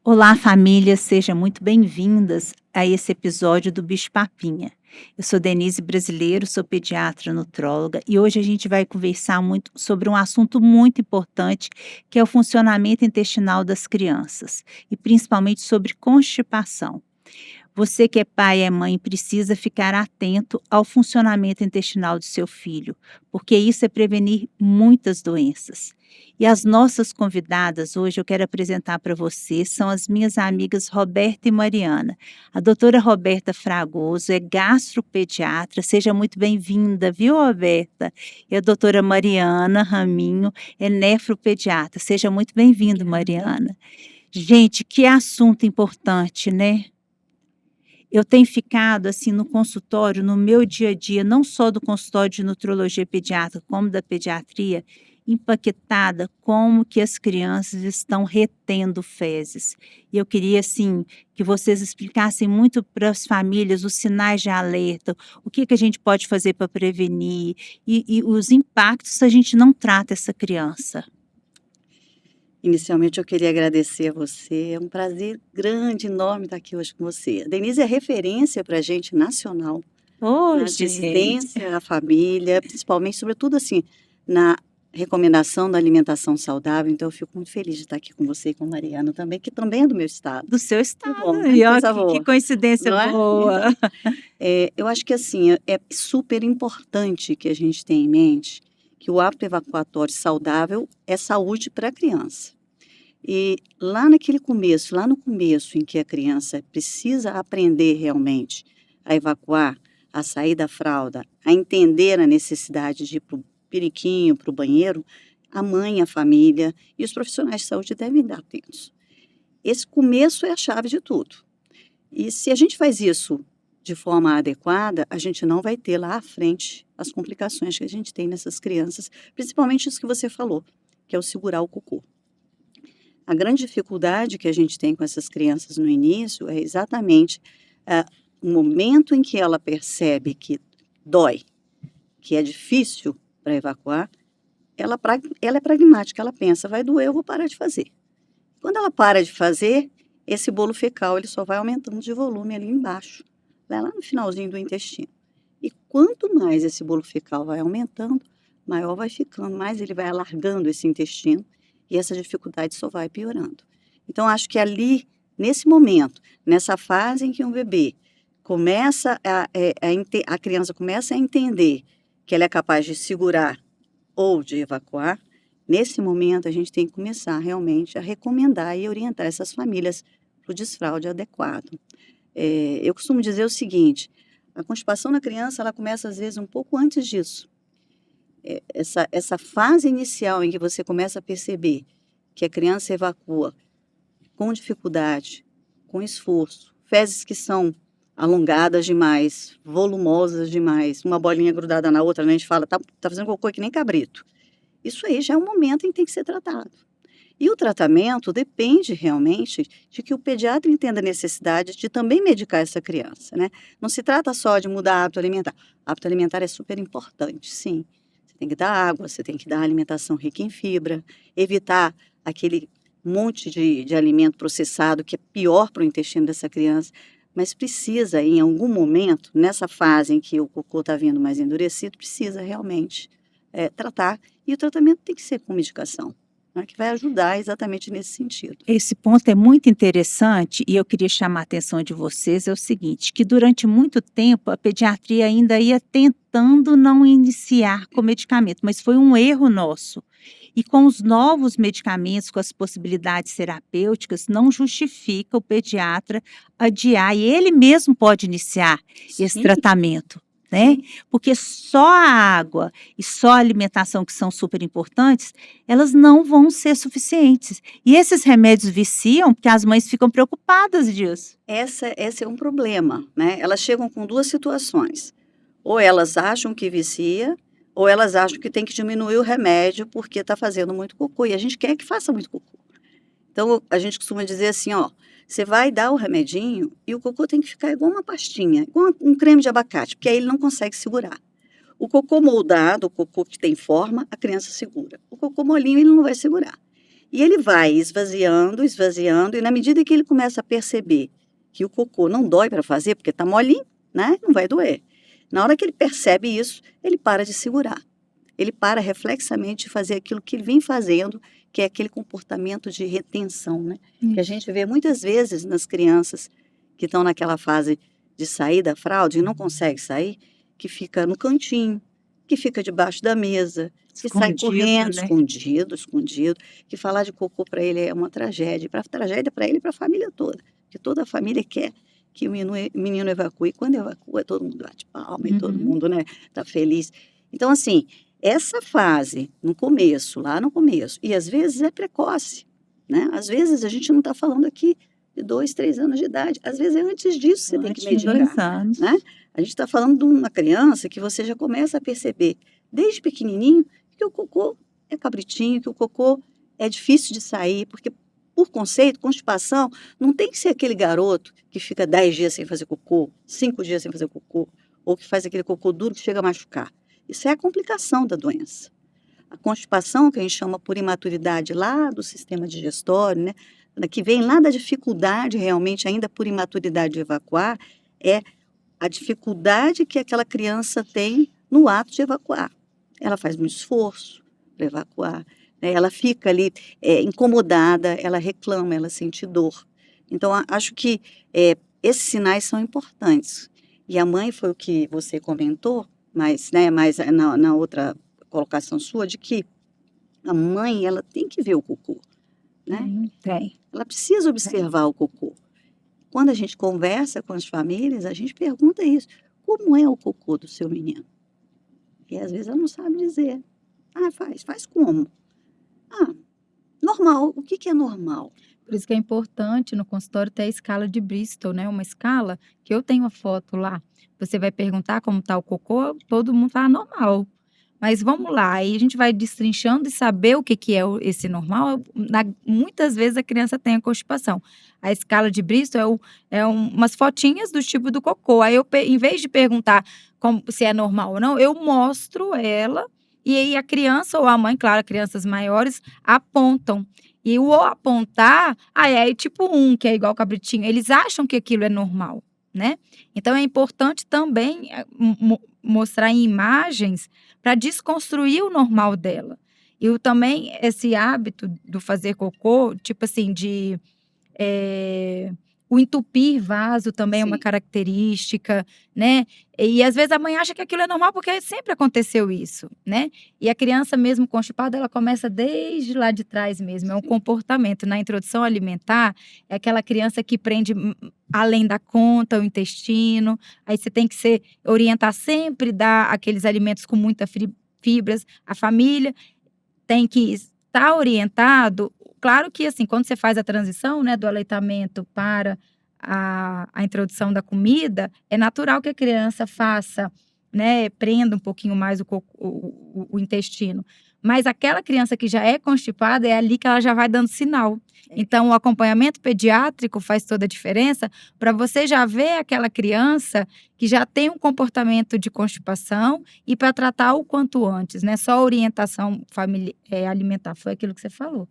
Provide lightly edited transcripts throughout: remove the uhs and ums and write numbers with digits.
Olá, família, sejam muito bem-vindas a esse episódio do Bicho Papinha. Eu sou Denise Brasileiro, sou pediatra nutróloga e hoje a gente vai conversar muito sobre um assunto muito importante, que é o funcionamento intestinal das crianças e principalmente sobre constipação. Você que é pai e é mãe precisa ficar atento ao funcionamento intestinal do seu filho, porque isso é prevenir muitas doenças. E as nossas convidadas hoje eu quero apresentar para você são as minhas amigas Roberta e Mariana. A doutora Roberta Fragoso é gastropediatra, seja muito bem-vinda, viu, Roberta? E a doutora Mariana Raminho é nefropediatra, seja muito bem-vindo, Mariana. Gente, que assunto importante, né? Eu tenho ficado, assim, no consultório, no meu dia a dia, não só do consultório de nutrologia pediátrica, como da pediatria, empaquetada como que as crianças estão retendo fezes. E eu queria, assim, que vocês explicassem muito para as famílias os sinais de alerta, o que que a gente pode fazer para prevenir e os impactos se a gente não trata essa criança. Inicialmente, eu queria agradecer a você. É um prazer grande, enorme estar aqui hoje com você. A Denise é referência para a gente nacional Ô, na gente! assistência à família, principalmente, sobretudo assim, na recomendação da alimentação saudável. Então, eu fico muito feliz de estar aqui com você e com a Mariana também, que também é do meu estado. Do seu Que estado. bom, né? E ó, Coisa que boa, coincidência não é? boa. Então, eu acho que assim, é super importante que a gente tenha em mente que o hábito evacuatório saudável é saúde para a criança. E lá no começo em que a criança precisa aprender realmente a evacuar, a sair da fralda, a entender a necessidade de ir para o periquinho, para o banheiro, a mãe, a família e os profissionais de saúde devem estar atentos. Esse começo é a chave de tudo. E se a gente faz isso de forma adequada, a gente não vai ter lá à frente as complicações que a gente tem nessas crianças, principalmente isso que você falou, que é o segurar o cocô. A grande dificuldade que a gente tem com essas crianças no início é exatamente o momento em que ela percebe que dói, que é difícil para evacuar, ela é pragmática, ela pensa, vai doer, eu vou parar de fazer. Quando ela para de fazer, esse bolo fecal ele só vai aumentando de volume ali embaixo, lá no finalzinho do intestino. E quanto mais esse bolo fecal vai aumentando, maior vai ficando, mais ele vai alargando esse intestino e essa dificuldade só vai piorando. Então, acho que ali, nesse momento, nessa fase em que um bebê começa a criança começa a entender que ela é capaz de segurar ou de evacuar, nesse momento a gente tem que começar realmente a recomendar e orientar essas famílias para o desfraude adequado. Eu costumo dizer o seguinte, a constipação na criança ela começa às vezes um pouco antes disso. Essa fase inicial em que você começa a perceber que a criança evacua com dificuldade, com esforço, fezes que são alongadas demais, volumosas demais, uma bolinha grudada na outra, né? A gente fala, tá fazendo cocô que nem cabrito. Isso aí já é um momento em que tem que ser tratado. E o tratamento depende realmente de que o pediatra entenda a necessidade de também medicar essa criança, né? Não se trata só de mudar hábito alimentar. Hábito alimentar é super importante, sim. Você tem que dar água, você tem que dar alimentação rica em fibra, evitar aquele monte de alimento processado que é pior para o intestino dessa criança, mas precisa, em algum momento, nessa fase em que o cocô está vindo mais endurecido, precisa realmente tratar. E o tratamento tem que ser com medicação, né, que vai ajudar exatamente nesse sentido. Esse ponto é muito interessante e eu queria chamar a atenção de vocês, é o seguinte, que durante muito tempo a pediatria ainda ia tentando não iniciar com medicamento, mas foi um erro nosso. E com os novos medicamentos, com as possibilidades terapêuticas, não justifica o pediatra adiar, e ele mesmo pode iniciar esse Sim, tratamento, né? sim. Porque só a água e só a alimentação, que são super importantes, elas não vão ser suficientes. E esses remédios viciam, porque as mães ficam preocupadas disso. Esse é um problema, né? Elas chegam com duas situações. Ou elas acham que vicia, ou elas acham que tem que diminuir o remédio porque está fazendo muito cocô. E a gente quer que faça muito cocô. Então, a gente costuma dizer assim, ó, você vai dar o remedinho e o cocô tem que ficar igual uma pastinha, igual um creme de abacate, porque aí ele não consegue segurar. O cocô moldado, o cocô que tem forma, a criança segura. O cocô molinho ele não vai segurar. E ele vai esvaziando, esvaziando, e na medida que ele começa a perceber que o cocô não dói para fazer, porque está molinho, né? Não vai doer. Na hora que ele percebe isso, ele para de segurar. Ele para reflexamente de fazer aquilo que ele vem fazendo, que é aquele comportamento de retenção, né? Que a gente vê muitas vezes nas crianças que estão naquela fase de sair da fralda e não consegue sair, que fica no cantinho, que fica debaixo da mesa, que sai Escondido, correndo, né? escondido, que falar de cocô para ele é uma tragédia, tragédia para ele e para a família toda, porque toda a família quer que o menino evacue, e quando evacua todo mundo bate palma e todo Uhum. mundo, né, tá feliz. Então, assim, essa fase, no começo, lá no começo, e às vezes é precoce, né? Às vezes a gente não está falando aqui de 2, 3 anos de idade, às vezes é antes disso você tem que Antes de medicar, 2 anos. né? A gente está falando de uma criança que você já começa a perceber, desde pequenininho, que o cocô é cabritinho, que o cocô é difícil de sair, porque, por conceito, constipação, não tem que ser aquele garoto que fica 10 dias sem fazer cocô, 5 dias sem fazer cocô, ou que faz aquele cocô duro que chega a machucar. Isso é a complicação da doença. A constipação, que a gente chama por imaturidade lá do sistema digestório, né, que vem lá da dificuldade realmente, ainda por imaturidade de evacuar, é a dificuldade que aquela criança tem no ato de evacuar. Ela faz muito esforço para evacuar, né? Ela fica ali incomodada, ela reclama, ela sente dor. Então, acho que esses sinais são importantes. E a mãe foi o que você comentou, mas, né, mas na outra colocação sua, de que a mãe ela tem que ver o cocô, né? Tem. Ela precisa observar o cocô. Quando a gente conversa com as famílias, a gente pergunta isso: como é o cocô do seu menino? E às vezes ela não sabe dizer. Ah, faz como? Ah, normal. O que é normal? Por isso que é importante no consultório ter a escala de Bristol, né? Uma escala que eu tenho a foto lá. Você vai perguntar como está o cocô, todo mundo fala normal. Mas vamos lá, aí a gente vai destrinchando e saber o que é esse normal. Muitas vezes a criança tem a constipação. A escala de Bristol umas fotinhas do tipo do cocô. Aí eu, em vez de perguntar se é normal ou não, eu mostro ela e aí a criança ou a mãe, claro, crianças maiores, apontam. E o apontar, é tipo que é igual cabritinho, eles acham que aquilo é normal, né? Então é importante também mostrar em imagens para desconstruir o normal dela. E também esse hábito do fazer cocô, tipo assim, o entupir vaso também é uma Sim. característica, né? E às vezes a mãe acha que aquilo é normal porque sempre aconteceu isso, né? E a criança mesmo constipada, ela começa desde lá de trás mesmo, é um comportamento. Na introdução alimentar, é aquela criança que prende além da conta o intestino, aí você tem que orientar sempre, dar aqueles alimentos com muita fibras, a família tem que estar orientado. Claro que, assim, quando você faz a transição, né, do aleitamento para a introdução da comida, é natural que a criança faça, né, prenda um pouquinho mais o intestino. Mas aquela criança que já é constipada, é ali que ela já vai dando sinal. Então, o acompanhamento pediátrico faz toda a diferença para você já ver aquela criança que já tem um comportamento de constipação e para tratar o quanto antes, né? Só a orientação alimentar, foi aquilo que você falou.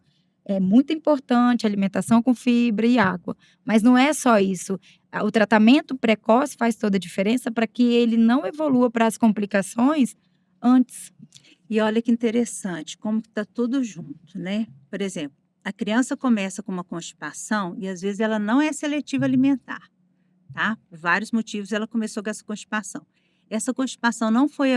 É muito importante alimentação com fibra e água, mas não é só isso. O tratamento precoce faz toda a diferença para que ele não evolua para as complicações antes. E olha que interessante, como que tá tudo junto, né? Por exemplo, a criança começa com uma constipação e às vezes ela não é seletiva alimentar, tá? Por vários motivos ela começou com essa constipação. Essa constipação não foi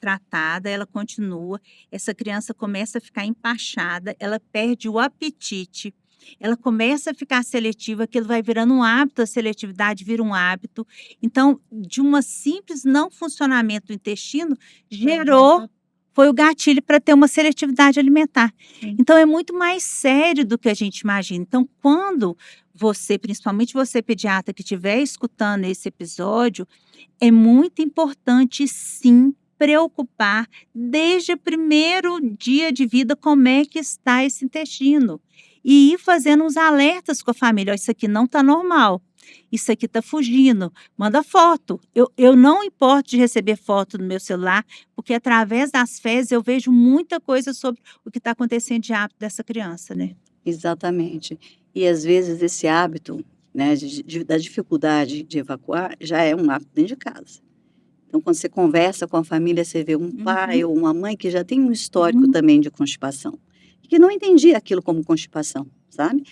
tratada, ela continua, essa criança começa a ficar empachada, ela perde o apetite, ela começa a ficar seletiva, aquilo vai virando um hábito, a seletividade vira um hábito. Então, de uma simples não funcionamento do intestino, foi o gatilho para ter uma seletividade alimentar. Sim. Então, é muito mais sério do que a gente imagina. Então, quando você, principalmente você pediatra que estiver escutando esse episódio, é muito importante sim preocupar desde o primeiro dia de vida como é que está esse intestino. E ir fazendo uns alertas com a família: "Ó, isso aqui não está normal. isso aqui está fugindo, manda foto. Eu não importo de receber foto no meu celular, porque através das fezes eu vejo muita coisa sobre o que está acontecendo de hábito dessa criança, né? Exatamente. E às vezes esse hábito, né, da dificuldade de evacuar, já é um hábito dentro de casa. Então, quando você conversa com a família, você vê um pai ou uma mãe que já tem um histórico também de constipação, e que não entendia aquilo como constipação, sabe?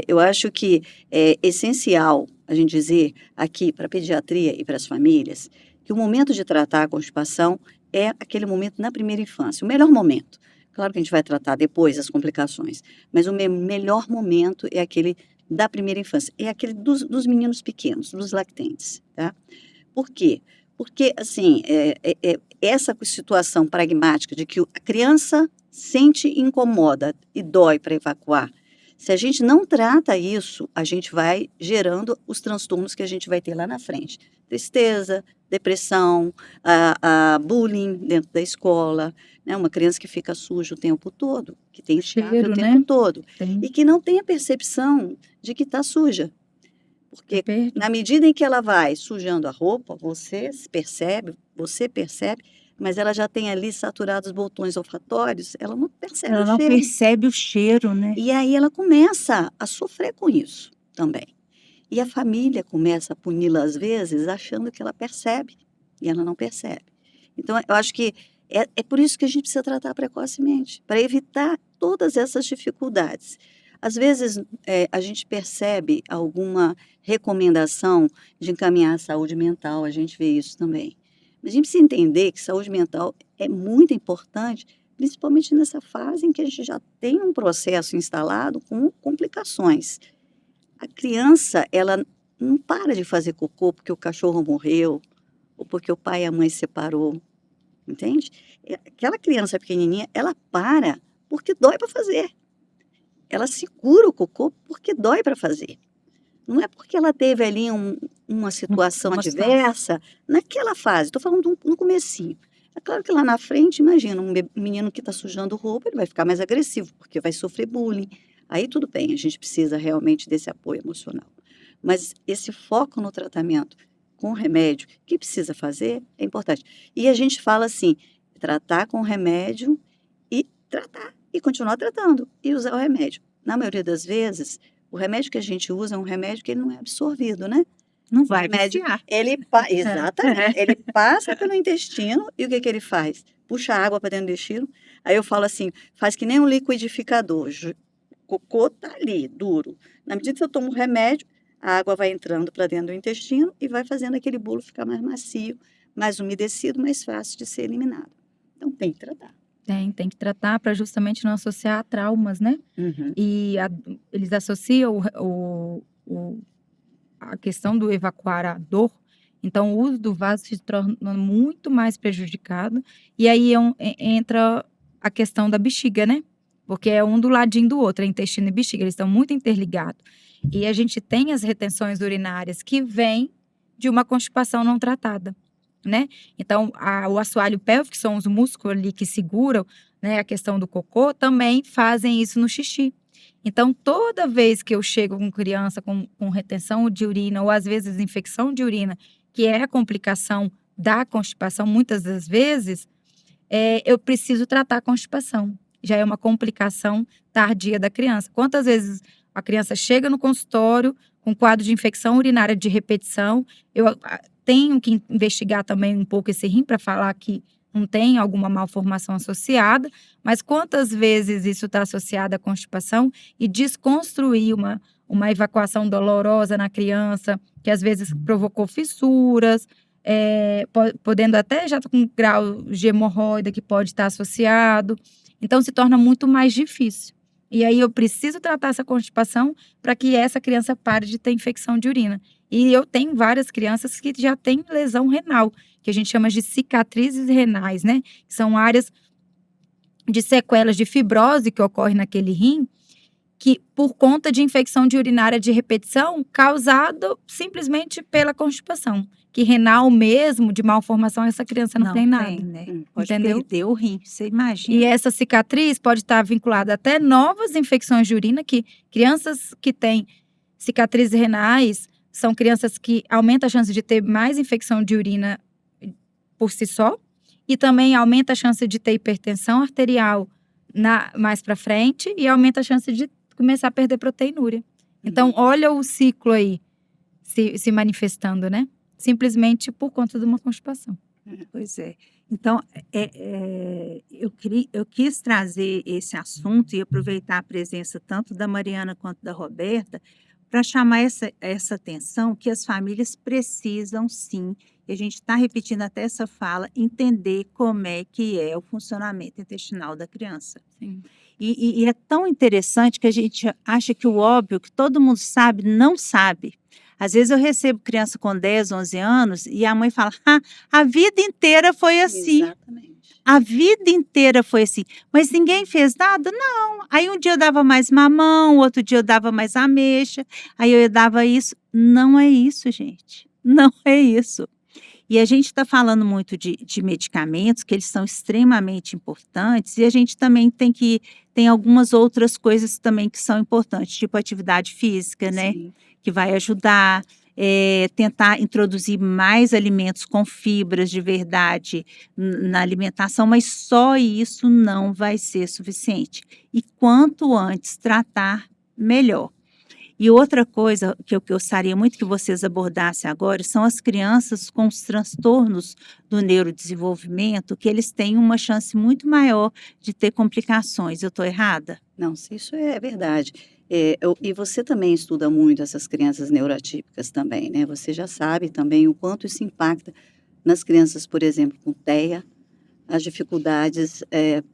Eu acho que é essencial a gente dizer aqui para a pediatria e para as famílias que o momento de tratar a constipação é aquele momento na primeira infância, o melhor momento. Claro que a gente vai tratar depois as complicações, mas o melhor momento é aquele da primeira infância, é aquele dos meninos pequenos, dos lactentes, tá? Por quê? Porque, assim, essa situação pragmática de que a criança sente incomoda e dói para evacuar, se a gente não trata isso, a gente vai gerando os transtornos que a gente vai ter lá na frente. Tristeza, depressão, bullying dentro da escola, né? Uma criança que fica suja o tempo todo, que tem escape Cheiro, o tempo né? todo, Tem. e que não tem a percepção de que está suja. Porque na medida em que ela vai sujando a roupa, você percebe, mas ela já tem ali saturados os botões olfatórios, ela não percebe Ela o não cheiro. percebe o cheiro, né? E aí ela começa a sofrer com isso também. E a família começa a puni-la às vezes, achando que ela percebe, e ela não percebe. Então, eu acho que é por isso que a gente precisa tratar precocemente, para evitar todas essas dificuldades. Às vezes, a gente percebe alguma recomendação de encaminhar a saúde mental, a gente vê isso também. Mas a gente precisa entender que saúde mental é muito importante, principalmente nessa fase em que a gente já tem um processo instalado com complicações. A criança, ela não para de fazer cocô porque o cachorro morreu ou porque o pai e a mãe se separou, entende? Aquela criança pequenininha, ela para porque dói para fazer. Ela segura o cocô porque dói para fazer. Não é porque ela teve ali uma situação adversa naquela fase. Estou falando no comecinho. É claro que lá na frente, imagina, um menino que está sujando roupa, ele vai ficar mais agressivo, porque vai sofrer bullying. Aí tudo bem, a gente precisa realmente desse apoio emocional. Mas esse foco no tratamento com remédio, que precisa fazer, é importante. E a gente fala assim, tratar com remédio e tratar, e continuar tratando, e usar o remédio. Na maioria das vezes, o remédio que a gente usa é um remédio que ele não é absorvido, né? Não vai remédio, viciar. Exatamente. Ele passa pelo intestino e o que ele faz? Puxa água para dentro do intestino. Aí eu falo assim, faz que nem um liquidificador. O cocô tá ali, duro. Na medida que eu tomo o remédio, a água vai entrando para dentro do intestino e vai fazendo aquele bolo ficar mais macio, mais umedecido, mais fácil de ser eliminado. Então tem que tratar. Tem que tratar para justamente não associar a traumas, né? Uhum. E eles associam a questão do evacuar a dor, então o uso do vaso se torna muito mais prejudicado, e aí entra a questão da bexiga, né? Porque é um do ladinho do outro, é intestino e bexiga, eles estão muito interligados. E a gente tem as retenções urinárias que vêm de uma constipação não tratada, né? Então, o assoalho pélvico, que são os músculos ali que seguram, né, a questão do cocô, também fazem isso no xixi. Então, toda vez que eu chego com criança com retenção de urina, ou às vezes infecção de urina, que é a complicação da constipação, muitas das vezes, eu preciso tratar a constipação. Já é uma complicação tardia da criança. Quantas vezes a criança chega no consultório com quadro de infecção urinária de repetição, eu tenho que investigar também um pouco esse rim para falar que não tem alguma malformação associada, mas quantas vezes isso está associado à constipação e desconstruir uma evacuação dolorosa na criança, que às vezes provocou fissuras, podendo até já estar com um grau de hemorroida que pode estar associado, então se torna muito mais difícil. E aí eu preciso tratar essa constipação para que essa criança pare de ter infecção de urina. E eu tenho várias crianças que já têm lesão renal, que a gente chama de cicatrizes renais, né? Que são áreas de sequelas de fibrose que ocorre naquele rim, que por conta de infecção de urinária de repetição causado simplesmente pela constipação. Que renal mesmo, de malformação, essa criança não tem nada. Né? Pode Entendeu? perder o rim, você imagina. E essa cicatriz pode estar vinculada até novas infecções de urina, que crianças que têm cicatrizes renais são crianças que aumentam a chance de ter mais infecção de urina por si só, e também aumenta a chance de ter hipertensão arterial mais para frente, e aumenta a chance de começar a perder proteinúria. Então, olha o ciclo aí se manifestando, né? Simplesmente por conta de uma constipação. Pois é. Então, eu quis trazer esse assunto e aproveitar a presença tanto da Mariana quanto da Roberta para chamar essa atenção que as famílias precisam, sim, e a gente está repetindo até essa fala, entender como é que é o funcionamento intestinal da criança. Sim. E é tão interessante que a gente acha que o óbvio, que todo mundo sabe, não sabe. Às vezes eu recebo criança com 10, 11 anos e a mãe fala, a vida inteira foi assim. Exatamente. A vida inteira foi assim. Mas ninguém fez nada? Não. Aí um dia eu dava mais mamão, outro dia eu dava mais ameixa, aí eu dava isso. Não é isso, gente. Não é isso. E a gente está falando muito de medicamentos, que eles são extremamente importantes, e a gente também tem algumas outras coisas também que são importantes, tipo atividade física, né? Sim. Que vai ajudar, tentar introduzir mais alimentos com fibras de verdade na alimentação, mas só isso não vai ser suficiente. E quanto antes tratar, melhor. E outra coisa que eu gostaria muito que vocês abordassem agora são as crianças com os transtornos do neurodesenvolvimento, que eles têm uma chance muito maior de ter complicações. Eu estou errada? Não, se isso é verdade. E você também estuda muito essas crianças neuroatípicas também, né? Você já sabe também o quanto isso impacta nas crianças, por exemplo, com TEA, as dificuldades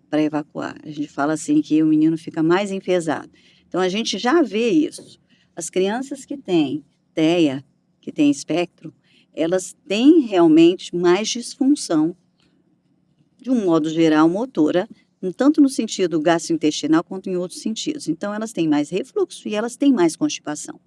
para evacuar. A gente fala assim que o menino fica mais enfesado. Então, a gente já vê isso. As crianças que têm TEA, que têm espectro, elas têm realmente mais disfunção, de um modo geral, motora, tanto no sentido gastrointestinal quanto em outros sentidos. Então, elas têm mais refluxo e elas têm mais constipação.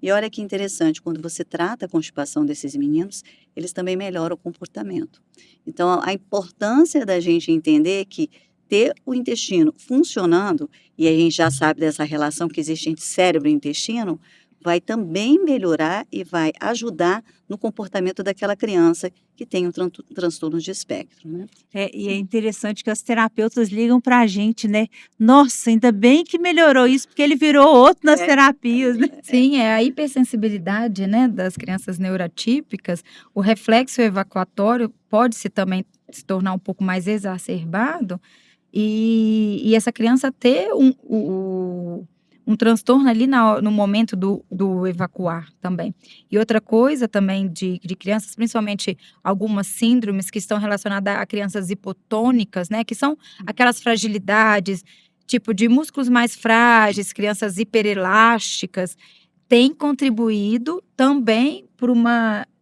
E olha que interessante, quando você trata a constipação desses meninos, eles também melhoram o comportamento. Então, a importância da gente entender que ter o intestino funcionando, e a gente já sabe dessa relação que existe entre cérebro e intestino, vai também melhorar e vai ajudar no comportamento daquela criança que tem um transtorno de espectro, né? E é interessante que as terapeutas ligam para a gente, né? Nossa, ainda bem que melhorou isso, porque ele virou outro nas terapias, né? Sim, a hipersensibilidade, né, das crianças neuroatípicas, o reflexo evacuatório pode também se tornar um pouco mais exacerbado e essa criança ter um transtorno ali no momento do evacuar também. E outra coisa também de crianças, principalmente algumas síndromes que estão relacionadas a crianças hipotônicas, né? Que são aquelas fragilidades, tipo de músculos mais frágeis, crianças hiperelásticas, tem contribuído também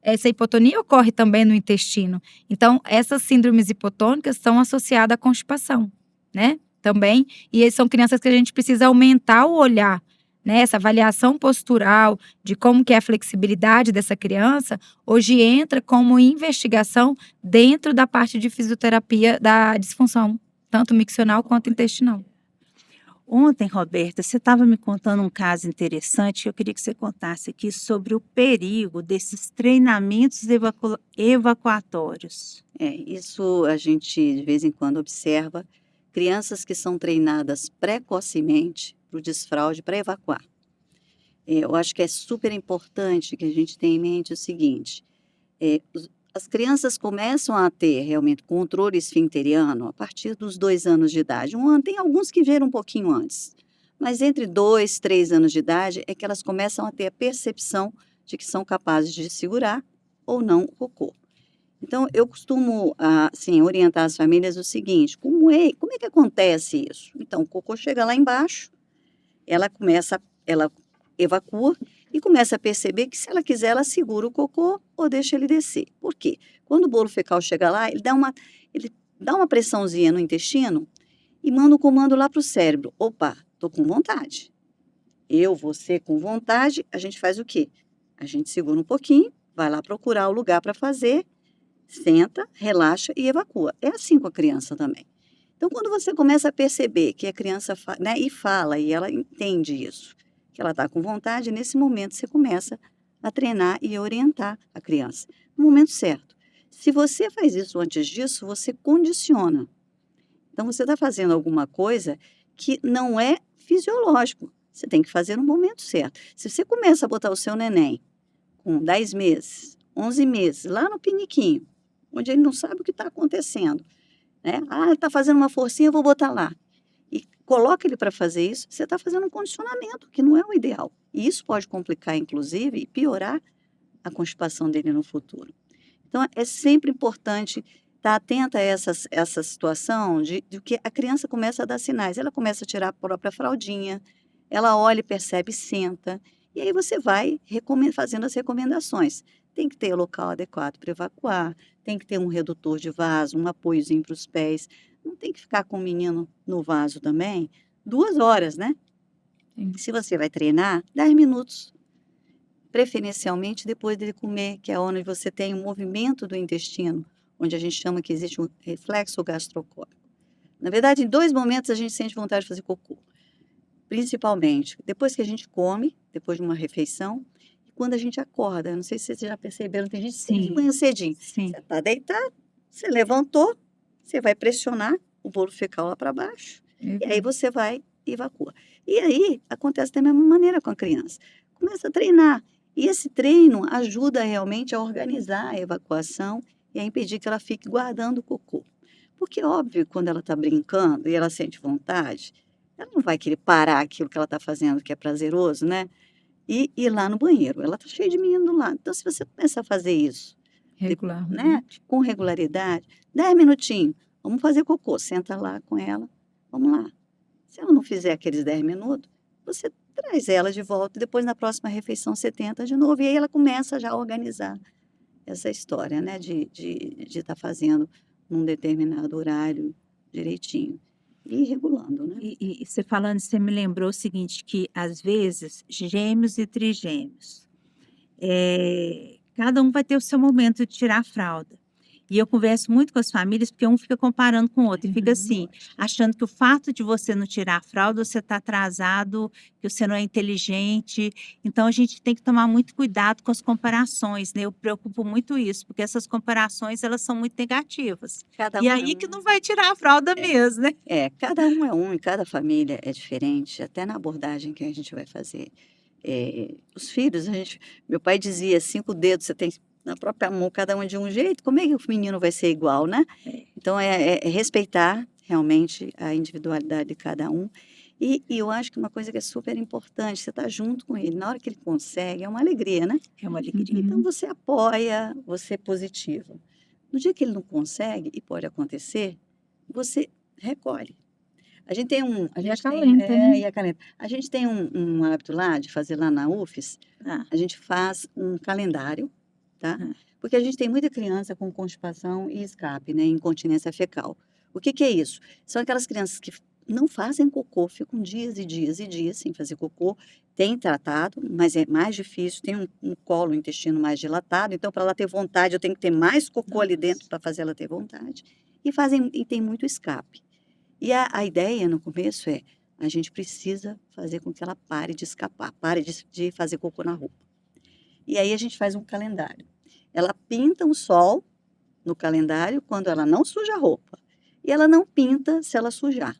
essa hipotonia ocorre também no intestino. Então, essas síndromes hipotônicas estão associadas à constipação, né? Também, e são crianças que a gente precisa aumentar o olhar, né? Essa avaliação postural de como que é a flexibilidade dessa criança, hoje entra como investigação dentro da parte de fisioterapia da disfunção, tanto miccional quanto intestinal. Ontem, Roberta, você estava me contando um caso interessante que eu queria que você contasse aqui sobre o perigo desses treinamentos evacuatórios. Isso a gente de vez em quando observa crianças que são treinadas precocemente para o desfraude, para evacuar. Eu acho que é super importante que a gente tenha em mente o seguinte, as crianças começam a ter realmente controle esfinteriano a partir dos 2 anos de idade. Tem alguns que vieram um pouquinho antes, mas entre 2, 3 anos de idade é que elas começam a ter a percepção de que são capazes de segurar ou não o cocô. Então, eu costumo assim, orientar as famílias o seguinte, como é que acontece isso? Então, o cocô chega lá embaixo, ela evacua e começa a perceber que se ela quiser, ela segura o cocô ou deixa ele descer. Por quê? Quando o bolo fecal chega lá, ele dá uma pressãozinha no intestino e manda um comando lá para o cérebro. Opa, estou com vontade. Você com vontade, a gente faz o quê? A gente segura um pouquinho, vai lá procurar o lugar para fazer, senta, relaxa e evacua. É assim com a criança também. Então, quando você começa a perceber que a criança fala e ela entende isso, que ela está com vontade, nesse momento você começa a treinar e orientar a criança no momento certo. Se você faz isso antes disso, você condiciona. Então, você está fazendo alguma coisa que não é fisiológico. Você tem que fazer no momento certo. Se você começa a botar o seu neném com 10 meses, 11 meses, lá no piniquinho, onde ele não sabe o que está acontecendo, né? Ah, ele está fazendo uma forcinha, eu vou botar lá. E coloca ele para fazer isso, você está fazendo um condicionamento, que não é o ideal. E isso pode complicar, inclusive, e piorar a constipação dele no futuro. Então, é sempre importante estar atenta a essa situação de que a criança começa a dar sinais. Ela começa a tirar a própria fraldinha, ela olha e percebe, senta, e aí você vai fazendo as recomendações. Tem que ter o local adequado para evacuar, tem que ter um redutor de vaso, um apoiozinho para os pés. Não tem que ficar com o menino no vaso também 2 horas, né? Sim. Se você vai treinar, 10 minutos. Preferencialmente depois dele comer, que é onde você tem um movimento do intestino, onde a gente chama que existe um reflexo gastrocólico. Na verdade, em 2 momentos a gente sente vontade de fazer cocô. Principalmente depois que a gente come, depois de uma refeição, e quando a gente acorda. Eu não sei se vocês já perceberam, tem gente que tem de Sim, manhã cedinho. sim. Você está deitado, você levantou, você vai pressionar o bolo fecal lá para baixo, e aí você vai e evacua. E aí acontece da mesma maneira com a criança. Começa a treinar. E esse treino ajuda realmente a organizar a evacuação e a impedir que ela fique guardando o cocô. Porque, óbvio, quando ela está brincando e ela sente vontade, ela não vai querer parar aquilo que ela está fazendo, que é prazeroso, né? E ir lá no banheiro. Ela está cheia de menino do lado. Então, se você começa a fazer isso, Regularmente. né, com regularidade, 10 minutinhos, vamos fazer cocô, senta lá com ela, vamos lá. Se ela não fizer aqueles 10 minutos, você traz ela de volta, e depois na próxima refeição você tenta de novo, e aí ela começa já a organizar essa história, né, de estar fazendo num determinado horário direitinho, e ir regulando, né? E você falando, você me lembrou o seguinte, que às vezes gêmeos e trigêmeos, cada um vai ter o seu momento de tirar a fralda. E eu converso muito com as famílias, porque um fica comparando com o outro, e fica assim, achando que o fato de você não tirar a fralda, você está atrasado, que você não é inteligente. Então, a gente tem que tomar muito cuidado com as comparações, né? Eu preocupo muito isso, porque essas comparações, elas são muito negativas. Cada E um é aí que um. não vai tirar a fralda mesmo, né? Cada um é um e cada família é diferente, até na abordagem que a gente vai fazer. Os filhos, meu pai dizia, 5 dedos você tem na própria mão, cada um de um jeito, como é que o menino vai ser igual, né? Então, é respeitar realmente a individualidade de cada um. E eu acho que uma coisa que é super importante, você está junto com ele, na hora que ele consegue, é uma alegria, né? É uma alegria. Então, você apoia, você é positiva. No dia que ele não consegue, e pode acontecer, você recolhe. A gente tem E acalenta, né? e acalenta. A gente tem um hábito lá de fazer lá na UFES, Ah, a gente faz um calendário, tá? Ah. Porque a gente tem muita criança com constipação e escape, né? Incontinência fecal. O que que é isso? São aquelas crianças que não fazem cocô, ficam dias e dias e dias sem fazer cocô. Tem tratado, mas é mais difícil, tem um colo, um intestino mais dilatado, então para ela ter vontade, eu tenho que ter mais cocô ali dentro para fazer ela ter vontade. E tem muito escape. E a ideia no começo é, a gente precisa fazer com que ela pare de escapar, pare de fazer cocô na roupa. E aí a gente faz um calendário. Ela pinta um sol no calendário quando ela não suja a roupa. E ela não pinta se ela sujar.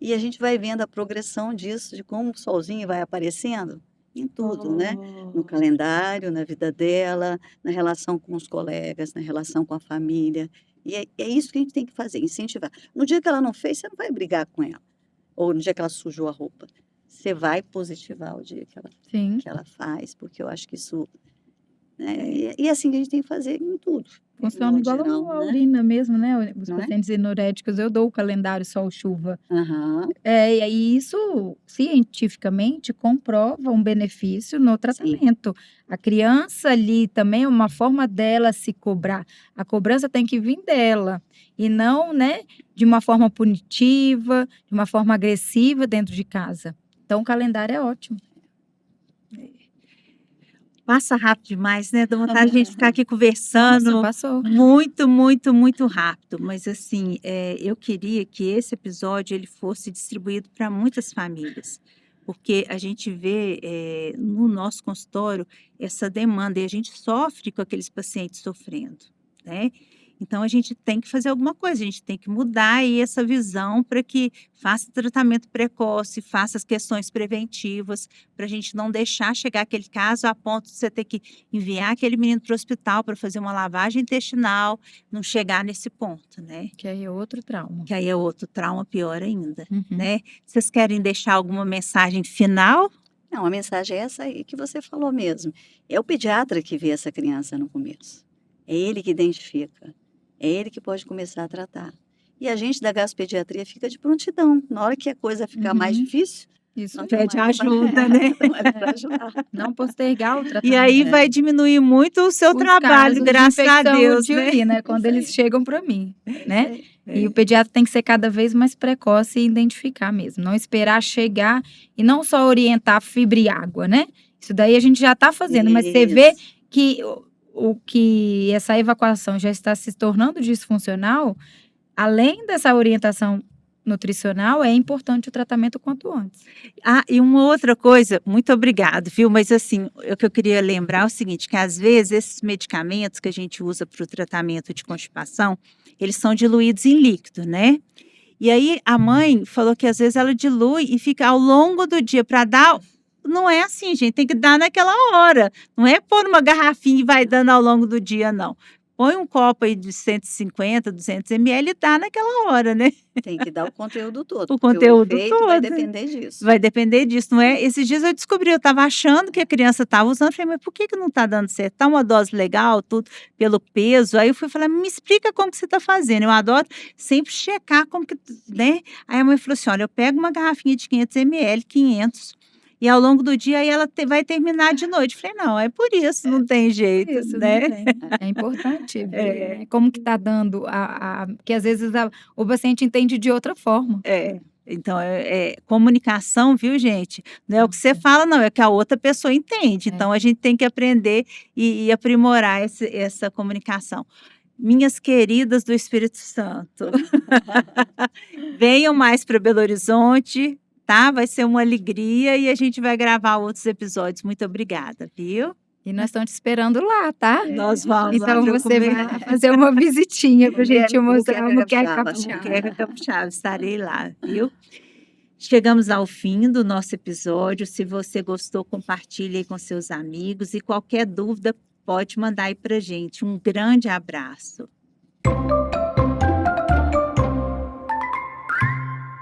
E a gente vai vendo a progressão disso, de como o solzinho vai aparecendo em tudo, né? No calendário, na vida dela, na relação com os colegas, na relação com a família. E é isso que a gente tem que fazer, incentivar. No dia que ela não fez, você não vai brigar com ela. Ou no dia que ela sujou a roupa. Você vai positivar o dia Sim. que ela faz, porque eu acho que isso... né? E é assim que a gente tem que fazer em tudo. Funciona modo igual geral, a né? urina mesmo, né? Os Não é? pacientes enoréticos, eu dou o calendário sol-chuva. Aham, E aí isso cientificamente comprova um benefício no tratamento. A criança ali também é uma forma dela se cobrar. A cobrança tem que vir dela e não, né, de uma forma punitiva, de uma forma agressiva dentro de casa. Então o calendário é ótimo. passa rápido demais, né? Dá vontade de a gente ficar aqui conversando. Nossa, passou. Muito, muito, muito rápido. Mas assim, eu queria que esse episódio ele fosse distribuído para muitas famílias. porque a gente vê no nosso consultório essa demanda e a gente sofre com aqueles pacientes sofrendo, né? Então a gente tem que fazer alguma coisa, a gente tem que mudar aí essa visão para que faça tratamento precoce, faça as questões preventivas, para a gente não deixar chegar aquele caso a ponto de você ter que enviar aquele menino para o hospital para fazer uma lavagem intestinal, não chegar nesse ponto, né? Que aí é outro trauma. Que aí é outro trauma pior ainda, Uhum. né? Vocês querem deixar alguma mensagem final? Não, a mensagem é essa aí que você falou mesmo. É o pediatra que vê essa criança no começo. É ele que identifica. É ele que pode começar a tratar. E a gente da gastropediatria fica de prontidão. Na hora que a coisa ficar mais Uhum. difícil, Isso nós Pede estamos ali ajuda, né? estamos ali para ajudar. não postergar o tratamento. E aí vai diminuir muito o seu Os trabalho, casos de graças a infecção Deus, de né? urina, quando Isso aí. eles chegam para mim, né? Isso É. E o pediatra tem que ser cada vez mais precoce e identificar mesmo, não esperar chegar e não só orientar fibra e água, né? Isso daí a gente já está fazendo, mas você vê Isso. que que essa evacuação já está se tornando disfuncional, além dessa orientação nutricional, é importante o tratamento quanto antes. Ah, e uma outra coisa, muito obrigado, viu? Mas assim, o que eu queria lembrar é o seguinte, que às vezes esses medicamentos que a gente usa para o tratamento de constipação, eles são diluídos em líquido, né? E aí a mãe falou que às vezes ela dilui e fica ao longo do dia para dar. Não é assim, gente, tem que dar naquela hora. Não é pôr uma garrafinha e vai dando ao longo do dia, não. Põe um copo aí de 150, 200 ml e dá naquela hora, né? Tem que dar o conteúdo todo. O porque conteúdo o efeito vai todo. depender disso. Vai depender disso, não é? Esses dias eu descobri, eu estava achando que a criança estava usando, eu falei, mas por que não está dando certo? Tá uma dose legal, tudo, pelo peso. Aí eu fui falar, me explica como que você está fazendo. Eu adoro sempre checar como que, né? Aí a mãe falou assim, olha, eu pego uma garrafinha de 500 ml, 500, e ao longo do dia aí ela vai terminar de noite. Eu falei, não, é por isso, não tem jeito, Isso, né? não tem. É importante ver, né? Como que está dando, porque às vezes o paciente entende de outra forma. Então, comunicação, viu, gente? Não é o que você fala, não, é que a outra pessoa entende. Então, a gente tem que aprender e aprimorar essa comunicação. Minhas queridas do Espírito Santo, venham mais para Belo Horizonte, tá? Vai ser uma alegria e a gente vai gravar outros episódios. Muito obrigada, viu? E nós estamos te esperando lá, tá? Nós vamos. Então lá você comer. vai lá fazer uma visitinha pra gente mostrar a moqueca capixaba. Moqueca capixaba, estarei lá, viu? Chegamos ao fim do nosso episódio. Se você gostou, compartilhe aí com seus amigos e qualquer dúvida pode mandar aí pra gente. Um grande abraço.